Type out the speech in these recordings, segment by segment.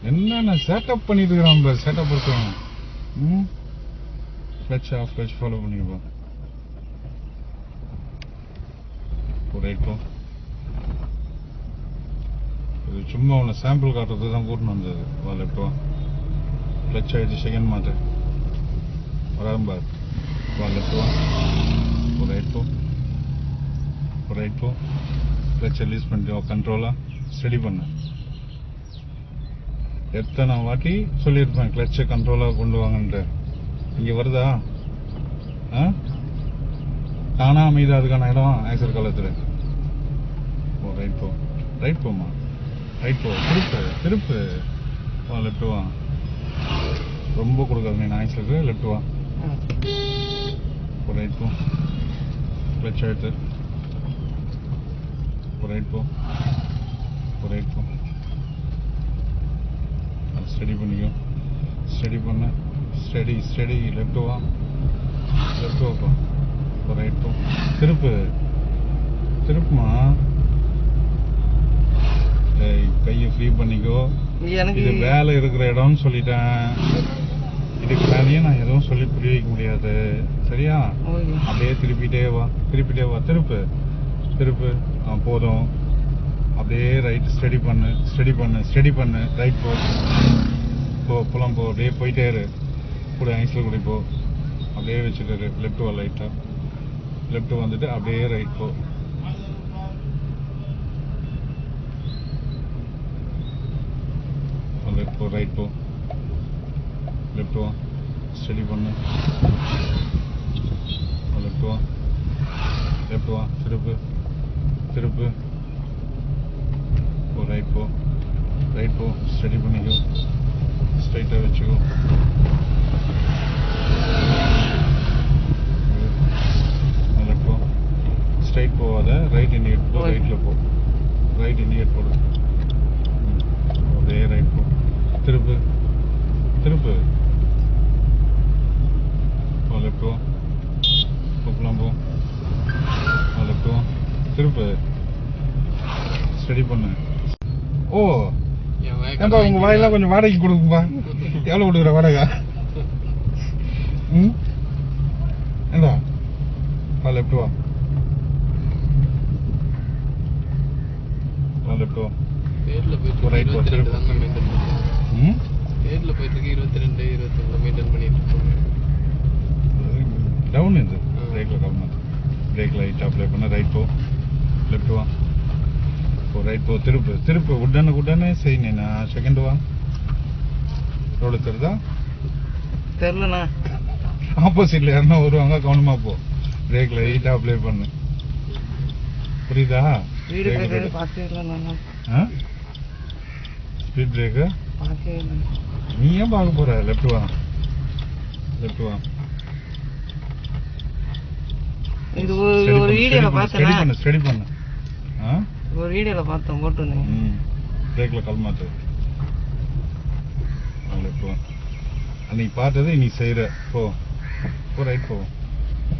என்னென்ன செட்டப் பண்ணிட்டு இருக்கிறான் பாரு, செட்டப் இருக்கான். கிளட்ச் ஆஃப் கிளட்ச் ஃபாலோ பண்ணிப்போம். ரைட் போ. இது சும்மா உன்னை சாம்பிள் காட்டுறது தான் கூட்டின்னு வந்தது. வா லெஃப்ட் வா. கிளட்ச் ஆகிடுச்சு, செகண்ட் மாற்று வராம பாரு. வா லெஃப்ட் வா. ரைட் போ. ரைட் போ. கிளட்ச் ரிலீஸ் பண்ணிட்டு கண்ட்ரோலாக ஸ்டடி பண்ணு. எத்தனை வாட்டி சொல்லியிருப்பேன் கிளட்சை கண்ட்ரோலாக கொண்டு வாங்கன்ட்டு. இங்கே வருதா? தானா அமைதா அதுக்கான இடம் ஆக்சர் காலத்தில். ஓ ரைட் போ. ரைட் போம்மா. ரைட் போ. திருப்பு திருப்பு. வா லெஃப்ட் வா. ரொம்ப கொடுக்காது நீ ஆக்சருக்கு. லெஃப்ட் வா. ரைட் போ. கிளட்ச் எடுத்து ரைட் போ. ரைட் போ. ஸ்டடி பண்ணிக்கோ. ஸ்டடி பண்ண. Study study. லெஃப்ட் வா. லெஃப்ட் வாப்பா. ரைட் போ. திருப்பு திருப்புமா. கையை ஃப்ரீ பண்ணிக்கோ. இது வேலை இருக்கிற இடம்னு சொல்லிட்டேன். இதுக்கு மேலேயே நான் எதுவும் சொல்லி புரிய வைக்க முடியாது. சரியா? அப்படியே திருப்பிட்டே வா. திருப்பிட்டே வா. திருப்பு திருப்பு. போதும். அப்படியே ரைட் ஸ்டடி பண்ணு. ஸ்டடி பண்ணு. ஸ்டடி பண்ணு. ரைட் போ. போ புலம் போ. அப்படியே போயிட்டே இரு. கூட ஐஸில் கூட போ. அப்படியே வச்சுட்டு லெஃப்ட் வா. லைட்டாக லெஃப்ட் வந்துட்டு அப்படியே ரைட் போ. லெஃப்ட் போ. ரைட் போ. லெஃப்ட் வா. ஸ்டடி பண்ணு. லெஃப்ட் வா. லெஃப்ட் வா. திருப்பு திருப்பு. போ. ரைட் போ. ரைட் போ. ஸ்டடி பண்ணிக்கோ. ஸ்ட்ரைட்டாக வச்சுக்கோ. லெஃப்ட் போ. ஸ்ட்ரைட் போவாத. ரைட் இண்டிகேட் போ. ரைட்டில் போ. ரைட் இண்டிகேட் போடு. அப்படியே ரைட் போ. திருப்பு திருப்பு. லெஃப்ட் வா. போகலாம் போ. லெஃப்ட் வா. திருப்பு. ஸ்டடி பண்ணு. ஓ ஏன்பா உங்க வாயெல்லாம் கொஞ்சம் வாடகைக்கு கொடுக்கும்பா. எவ்வளோ கொடுக்குற வாடகை? ஏண்டா வா. லெஃப்ட் வா. லெஃப்ட் வா. ரைட் வா. திருப்பு. டவுன் இது. பிரேக்கில் கவனம். பிரேக் லைட்டாக அப்ளை பண்ண. ரைட் போ. லெஃப்ட் வா. போ. ரைட் போ. திருப்பு திருப்பு. உடனே செய்யணா. செகண்ட் வா. ரோடு தெரியுதா? தெரியலண்ணா. ஆப்போசிட்ல யாருன்னா வருவாங்க, கவனமா போ. பிரேக் லைட்டா அப்ளை பண்ணு. புரியுதா? ஸ்பீட் பிரேக்கு நீ ஏன் பார்க்க போற? லெஃப்ட் வா. லெஃப்ட் வா. இது ஒரு வீடியோல பார்த்தேன். ஸ்டடி பண்ணு. ஒரு வீடியோல பார்த்தேன் போட்டுருந்தேன். பிரேக்ல கல்மாத்து. லெஃப்ட் வா. அன்னைக்கு பார்த்தது நீ செய்யற. போ போ. ரைட் போ.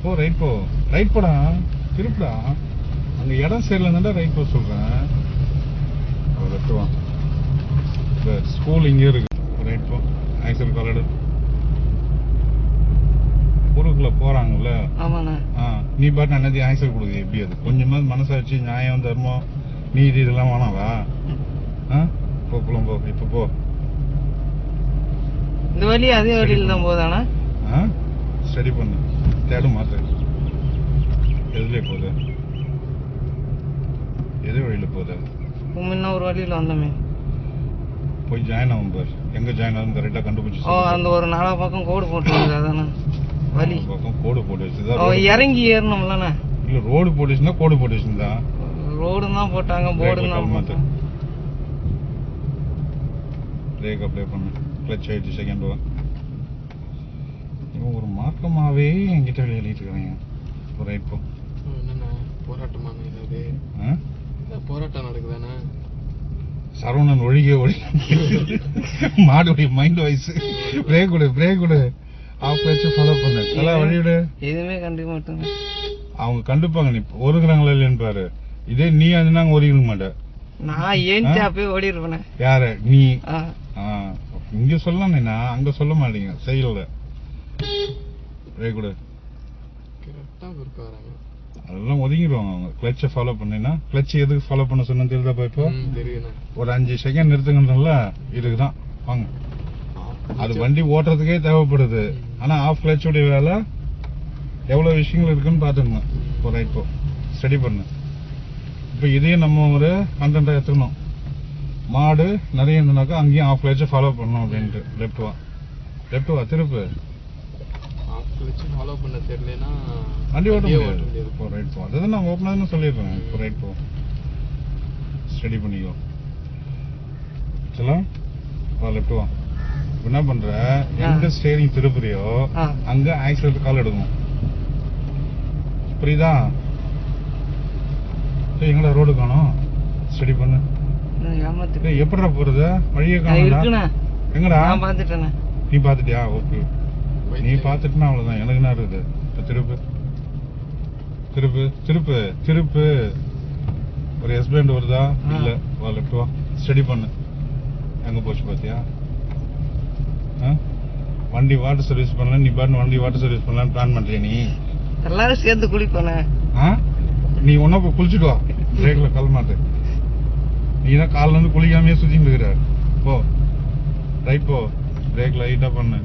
போ. ரைட் போ. ரைட் போடா. திருப்புடா. அங்க இடம் சரியில்லைன்னா ரைட் போ சொல்றேன். லெஃப்ட் வா. ஸ்கூல் இங்கே இருக்கு. ரைட் போ. Axle called. ஊருக்குள்ள போறாங்கல்ல. நீ பாட்டு அன்னதி ஆக்சல் கொடுக்குது. எப்படி அது கொஞ்சமாவது மனசாட்சி, நியாயம், தர்மம், நீதி இதெல்லாம் வேணாவா? போக்குளம் போ. இப்ப போ. இந்த வழி அதே வழியில தான் போதானா? ஸ்டடி பண்ணு. தேடு மாத்து. எதுல போகுது? எது வழியில போகுது? முன்ன ஒரு வழியில வந்தோமே. போய் ஜாயின் ஆகும் பாரு. எங்க ஜாயின் ஆகும் கரெக்டா கண்டுபிடிச்சு. அந்த ஒரு நாலா பக்கம் கோடு போட்டுருக்கு. அதானே வழி. பக்கம் கோடு போட்டு வச்சுதான் இறங்கி ஏறணும்லண்ணா. இல்ல ரோடு போட்டு வச்சுருந்தா கோடு போட்டு வச்சுருந்தா. ரோடு தான் போட்டாங்க, போர்டு தான் மாத்து. பிரேக் அப்ளை பண்ணு. கிளட்ச் ஆயிடுச்சு. செகண்ட் வா. இவன் ஒரு மார்க்கமாவே என்கிட்ட எழுதிட்டு இருக்காங்க. ஒரு ரைட் போ. போராட்டமான போராட்டம் நடக்குதானே? சரவணன் ஒழிக மாடுடைய மைண்ட் வாய்ஸ். பிரேக் கொடு. பிரேக் கொடு. ஆஃப் வச்சு ஃபாலோ பண்ணு. எல்லாம் வழி விடு. எதுவுமே கண்டுக்க மாட்டாங்க. அவங்க கண்டுப்பாங்க. நீ ஒருக்குறாங்களா இல்லைன்னு பாரு. இதே நீ அதுனா ஓடிக்க மாட்டேன். நான் ஏன் போய் ஓடி இருப்பேன். யாரு நீ? இங்க சொல்லணும்னா அங்க சொல்ல மாட்டீங்க செயல்ல. பிரேக் கொடு. கரெக்டா இருக்க வராங்க. அதெல்லாம் ஒதுங்கிடுவாங்க அவங்க. கிளட்சை ஃபாலோ பண்ணினா கிளட்ச் எதுக்கு ஃபாலோ பண்ண சொன்னு தெரியுதாப்பா? இப்போ தெரியுண்ணா. ஒரு 5 செகண்ட் நிறுத்துங்கன்றல இதுக்கு தான் வாங்க. அது வண்டி ஓட்டுறதுக்கே தேவைப்படுது. ஆனா ஆஃப் கிளட்சோட வேலை எவ்வளவு விஷயங்கள் இருக்குன்னு பாத்துக்கணும். இப்போ ரைட் போ, ஸ்டடி பண்ணு. இப்போ இதையும் நம்ம ஒரு கண்டென்ட்டா எடுத்துக்கணும். மாடு நிறைய இருந்தனாக்கா அங்கேயும் ஆஃப் கிளட்சை ஃபாலோ பண்ணணும் அப்படின்ட்டு. லெஃப்ட் வா, லெஃப்ட் வா, திருப்பு. ஆஃப் கிளட்ச் ஃபாலோ பண்ண தெரியலனா வண்டி ஓட்ட முடியாது. இப்போ ரைட் போ, அதுதான் நான் ஓப்பனாக சொல்லிடுறேன். இப்போ ரைட் போ, ஸ்டடி பண்ணிக்கோ. சலாம் வா, லெஃப்ட் வா. என்ன பண்ற, எங்க ஸ்டேரிங் திருப்புறியோ அங்க ஆக்சிலேட்டர் கால் எடுக்கணும். புரியுதா? எங்கடா ரோடு காணோம்? ஸ்டடி பண்ணு. எப்படா போறது? வழியே காணோம். எங்கடா? நீ பாத்துட்டியா? ஓகே, நீ பாத்துட்டுனா அவ்வளவுதான். எனக்கு என்ன இருக்குது? திருப்பு திருப்பு திருப்பு திருப்பு. ஒரு எஸ்பேண்ட் வருதா? இல்ல. வா, லெஃப்ட் வா, ஸ்டடி பண்ணு. எங்க போச்சு பாத்தியா? வண்டி வாட்டர் சர்வீஸ் பண்ணல, நீ பாட்டு வண்டி வாட்டர் சர்வீஸ் பண்ணலான்னு பிளான் பண்றியா? நீ எல்லாரும் சேர்ந்து குளிப்பானே. நீ ஒன்னா போய் குளிச்சுட்டு வா. பிரேக்ல கால் மாட்டு. நீ தான் கால்ல இருந்து குளிக்காமையே சுத்திட்டு இருக்கிற. போ, ரைட் போ. பிரேக் லைட்டா பண்ணு.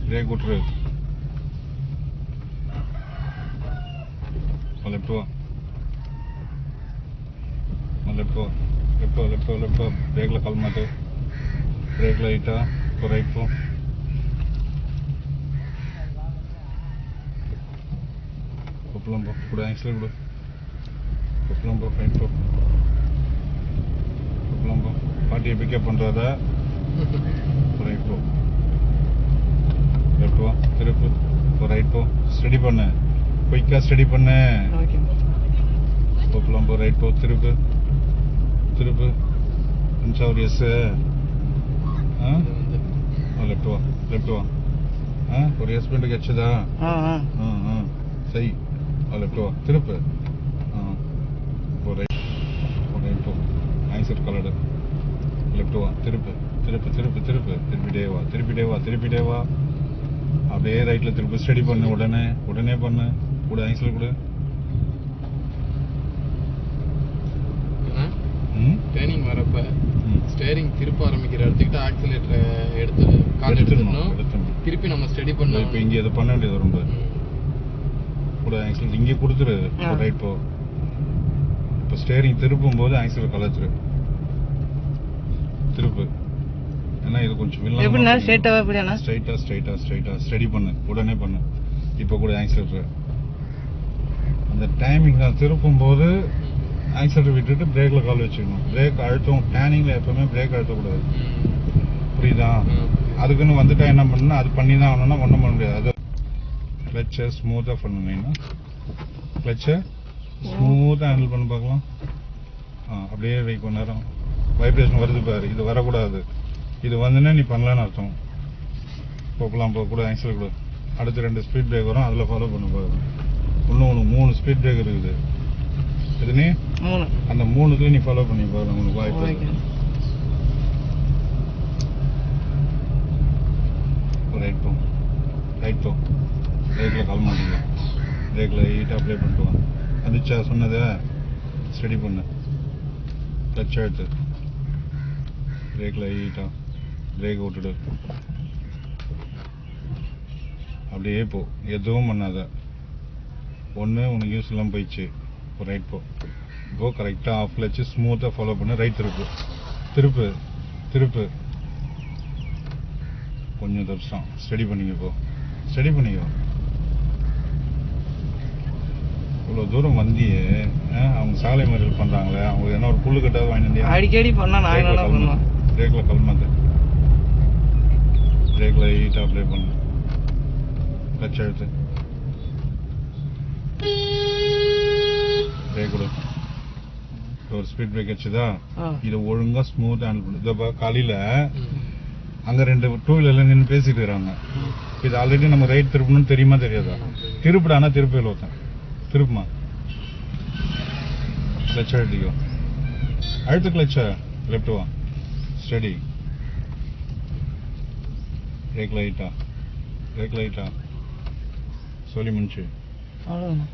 பிரேக் விட்டுரு. லெஃப்ட் வா, லெஃப்ட் வா, லெஃப்ட் வா, லெஃப்ட் வா, லெஃப்ட் வா. பிரேக்ல கால் மாட்டு. பிரேக் லைட்டா. இப்போ ரைட் போ. கொப்பளம் போ, கூட ஆக்சிலேட் கொடு. கொப்பளம் போ, ரைட் போ. கொப்பளம் போ. பாட்டியை பிக்கப் பண்றத. ரைட் போ, லெஃப்ட் வா, திருப்பு. இப்போ ரைட் போ, ஸ்டடி பண்ணு. குயிக்கா ஸ்டடி பண்ணு. கொப்பளம் போ, ரைட் போ, திருப்பு திருப்பு. ஒரு எஸ். லெஃப்ட் வா, லெஃப்ட் வா. ஒரு எஸ்பெண்ட் கட்சதா? சரி, லெஃப்ட் வா, திருப்பு. ரைட் போ, ஆக்சிலேட்டர் கால். லெஃப்ட் வா, திருப்பு திருப்பு திருப்பு திருப்பு. திருப்பிட்டே வா, திருப்பிட்டே வா, திருப்பிட்டே வா. அப்படியே ரைட்ல திருப்பி. ஸ்டடி பண்ணு. உடனே உடனே பண்ணு. கூட ஆக்சிலேட்டர் கொடு. ட்ரைனிங் வரப்ப ஸ்டேரிங் திருப்ப ஆரம்பிக்கிற இடத்துக்கிட்ட ஆக்சிலேட்டர் எடுத்து கால் எடுத்துடணும். திருப்பி நம்ம ஸ்டடி பண்ணணும். இப்போ இங்கே இதை பண்ண வேண்டியது ரொம்ப. கூட ஆக்சிலேட்டர் இங்கே கொடுத்துரு. ரைட் போ. இப்போ ஸ்டேரிங் திருப்பும் போது ஆக்சிலேட்டர் கலத்துரு. திருப்பு. ஏன்னா இது கொஞ்சம் ஸ்ட்ரைட்டா ஸ்ட்ரைட்டா ஸ்ட்ரைட்டா ஸ்டடி பண்ணு. உடனே பண்ணு. இப்போ கூட ஆக்சிலேட்டர் அந்த டைமிங் தான் திருப்பும் போது ஆக்சிலேட்டர் விட்டுட்டு பிரேக்ல கால் வச்சுக்கணும். பிரேக் அழுத்தம் டேனிங்ல எப்பவுமே பிரேக் அழுத்தக்கூடாது. புரியுதா? அதுக்குன்னு வந்துட்டா என்ன பண்ணணும், அது பண்ணி தான் ஆகணும்னா ஒன்றும் பண்ண முடியாது. அது கிளட்சை ஸ்மூத்தாக பண்ணணும்னா கிளட்சை ஸ்மூத்தாக ஹேண்டில் பண்ணி பார்க்கலாம். அப்படியே வெயிட் பண்ண நேரம் வைப்ரேஷன் வருது பாரு. இது வரக்கூடாது. இது வந்துன்னா நீ பண்ணலான்னு அர்த்தம். போகலாம் போ. கூட ஆக்சிலேட்டர் கொடு. அடுத்து 2 ஸ்பீட் பிரேக் வரும், அதில் ஃபாலோ பண்ண பாரு. இன்னும் உனக்கு 3 ஸ்பீட் பிரேக் இருக்குது. எதுனே அந்த 3த்துல நீ ஃபாலோ பண்ணி பாரு. உனக்கு வாய்ப்பு. ரைட் போ, ரைட் போ. பிரேக்ல கால் மாட்டீங்க. பிரேக்ல ஹீட் அப்ளை பண்ணிட்டு வா. வந்துச்சா சொன்னதை? ஸ்டடி பண்ணு. கிளட்ச் எடுத்து பிரேக்ல ஹீட்டா. பிரேக் விட்டுடு. அப்படியே போ, எதுவும் பண்ணாத. ஒன்று உனக்கு யூஸ் இல்லாமல் போயிடுச்சு. இப்போ ரைட் போ. இப்போ கரெக்டாக ஆஃப் கிளட்ச் ஸ்மூத்தாக ஃபாலோ பண்ணு. ரைட் திருப்பு திருப்பு திருப்பு. கொஞ்சம் தப்பிச்சான். ஸ்டடி பண்ணிக்க. இப்போ ஸ்டடி பண்ணிக்கோ. இவ்வளோ தூரம் வந்தியே, அவங்க சாலை மறியல் பண்ணுறாங்களே, அவங்க என்ன ஒரு புல்லு கட்டாவது வாங்கிட்டு அடிக்கடி பண்ணா நான் என்ன பண்ணுவேன்? பிரேக்கில் கல்மாத்து. பிரேக்கில் ஹீட்டாக அப்ளை பண்ணு. கிளட்ச் அழுத்து. பிரேக் கொடு. ஒரு ஸ்பீட் பிரேக் வச்சுதா? இதை ஒழுங்கா ஸ்மூத் ஹேண்டில் பண்ணு. இதப்பா காலையில் அங்கே 2 டூ வீலர்ல நின்று பேசிட்டு இருக்காங்க. இது ஆல்ரெடி நம்ம ரைட் திருப்பணும்னு தெரியுமா தெரியாதா? திருப்பிடானா திருப்பியில் ஒருத்தன் திருப்புமா. கிளட்ச் அழுத்திக்கோ. அழுத்து கிளட்ச. லெஃப்ட் வா, ஸ்டடி. பிரேக் லைட்டா சொல்லி முடிச்சு அவ்வளோதாண்ணா.